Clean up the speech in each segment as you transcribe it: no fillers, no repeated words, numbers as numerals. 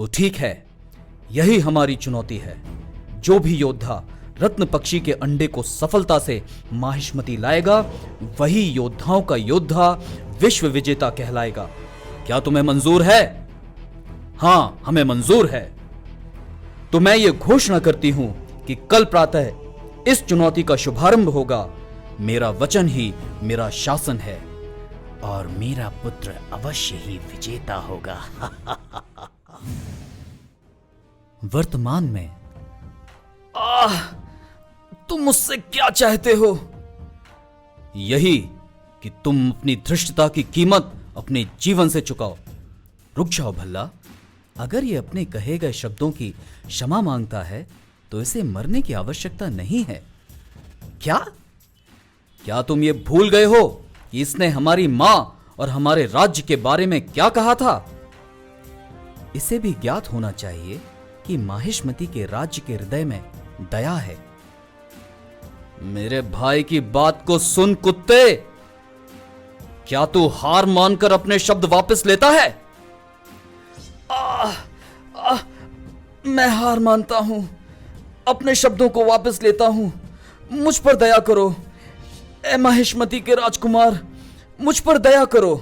तो ठीक है, यही हमारी चुनौती है। जो भी योद्धा रत्न पक्षी के अंडे को सफलता से माहिष्मती लाएगा, वही योद्धाओं का योद्धा विश्व विजेता कहलाएगा। क्या तुम्हें मंजूर है? हां, हमें मंजूर है। तो मैं ये घोषणा करती हूं कि कल प्रातः इस चुनौती का शुभारंभ होगा। मेरा वचन ही मेरा शासन है और मेरा पुत्र अवश्य ही विजेता होगा। वर्तमान में तुम मुझसे क्या चाहते हो? यही कि तुम अपनी धृष्टता की कीमत अपने जीवन से चुकाओ। रुक जाओ भल्ला, अगर ये अपने कहे गए शब्दों की क्षमा मांगता है तो इसे मरने की आवश्यकता नहीं है। क्या तुम ये भूल गए हो कि इसने हमारी मां और हमारे राज्य के बारे में क्या कहा था? इसे भी ज्ञात होना चाहिए कि माहिष्मती के राज्य के हृदय में दया है। मेरे भाई की बात को सुन कुत्ते, क्या तू हार मानकर अपने शब्द वापस लेता है? मैं हार मानता हूं, अपने शब्दों को वापस लेता हूं। मुझ पर दया करो ए माहिष्मती के राजकुमार, मुझ पर दया करो।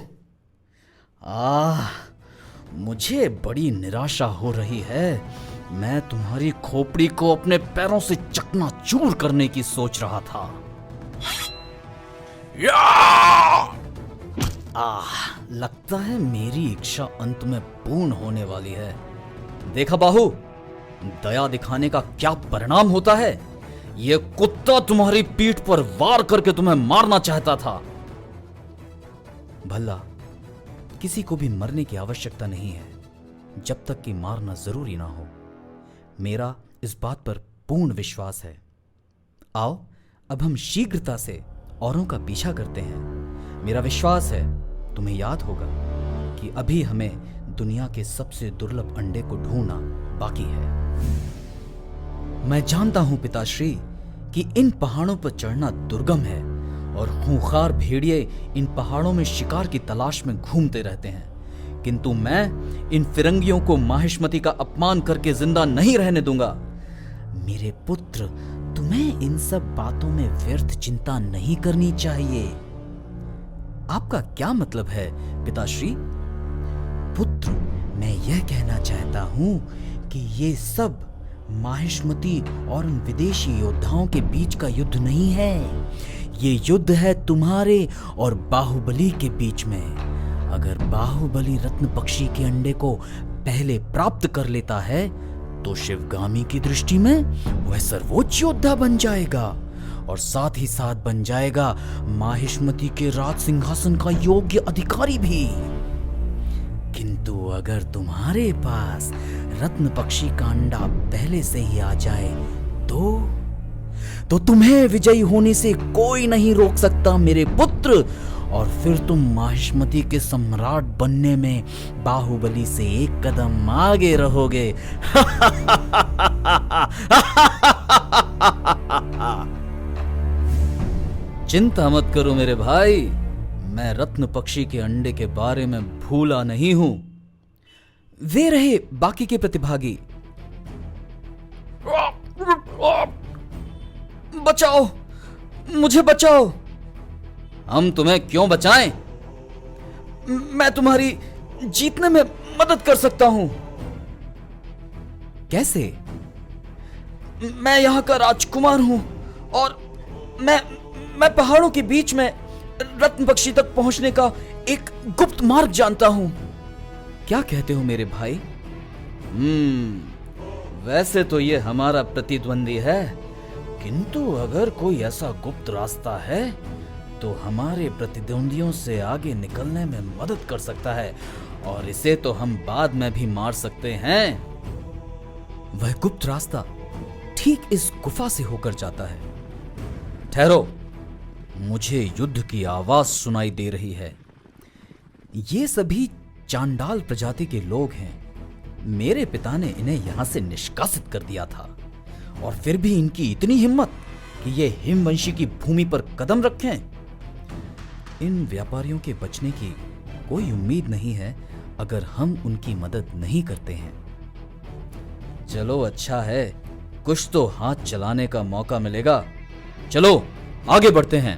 मुझे बड़ी निराशा हो रही है। मैं तुम्हारी खोपड़ी को अपने पैरों से चकनाचूर करने की सोच रहा था। लगता है मेरी इच्छा अंत में पूर्ण होने वाली है। देखा बाहु, दया दिखाने का क्या परिणाम होता है। यह कुत्ता तुम्हारी पीठ पर वार करके तुम्हें मारना चाहता था। भला किसी को भी मरने की आवश्यकता नहीं है जब तक कि मारना जरूरी ना हो। मेरा इस बात पर पूर्ण विश्वास है। आओ अब हम शीघ्रता से औरों का पीछा करते हैं। मेरा विश्वास है तुम्हें याद होगा कि अभी हमें दुनिया के सबसे दुर्लभ अंडे को ढूंढना बाकी है। मैं जानता हूं पिताश्री कि इन पहाड़ों पर चढ़ना दुर्गम है और खूंखार भेड़िए इन पहाड़ों में शिकार की तलाश में घूमते रहते हैं, किंतु मैं इन फिरंगियों को माहिष्मती का अपमान करके जिंदा नहीं रहने दूंगा। मेरे पुत्र, तुम्हें इन सब बातों में व्यर्थ चिंता नहीं करनी चाहिए। आपका क्या मतलब है पिताश्री? पुत्र, मैं यह कहना चाहता हूं कि ये सब माहिष्मती और उन विदेशी योद्धाओं के बीच का युद्ध नहीं है। ये युद्ध है तुम्हारे और बाहुबली के बीच में। अगर बाहुबली रत्न पक्षी के अंडे को पहले प्राप्त कर लेता है तो शिवगामी की दृष्टि में वह सर्वोच्च योद्धा बन जाएगा और साथ ही साथ बन जाएगा माहिष्मती के राज सिंहासन का योग्य अधिकारी भी। किंतु अगर तुम्हारे पास रत्न पक्षी का अंडा पहले से ही आ जाए तो तुम्हें विजयी होने से कोई नहीं रोक सकता मेरे पुत्र, और फिर तुम माहिष्मती के सम्राट बनने में बाहुबली से एक कदम आगे रहोगे। चिंता मत करो मेरे भाई, मैं रत्न पक्षी के अंडे के बारे में भूला नहीं हूं। वे रहे बाकी के प्रतिभागी। बचाओ, मुझे बचाओ। हम तुम्हें क्यों बचाएं? मैं तुम्हारी जीतने में मदद कर सकता हूं। कैसे? मैं यहां का राजकुमार हूं और मैं पहाड़ों के बीच में रत्न पक्षी तक पहुंचने का एक गुप्त मार्ग जानता हूं। क्या कहते हो मेरे भाई? वैसे तो ये हमारा प्रतिद्वंदी है, किंतु अगर कोई ऐसा गुप्त रास्ता है तो हमारे प्रतिद्वंदियों से आगे निकलने में मदद कर सकता है, और इसे तो हम बाद में भी मार सकते हैं। वह गुप्त रास्ता ठीक इस गुफा से होकर जाता है। ठहरो, मुझे युद्ध की आवाज सुनाई दे रही है। ये सभी चांडाल प्रजाति के लोग हैं। मेरे पिता ने इन्हें यहां से निष्कासित कर दिया था, और फिर भी इनकी इतनी हिम्मत कि ये हिमवंशी की भूमि पर कदम रखें। इन व्यापारियों के बचने की कोई उम्मीद नहीं है अगर हम उनकी मदद नहीं करते हैं। चलो अच्छा है, कुछ तो हाथ चलाने का मौका मिलेगा। चलो आगे बढ़ते हैं।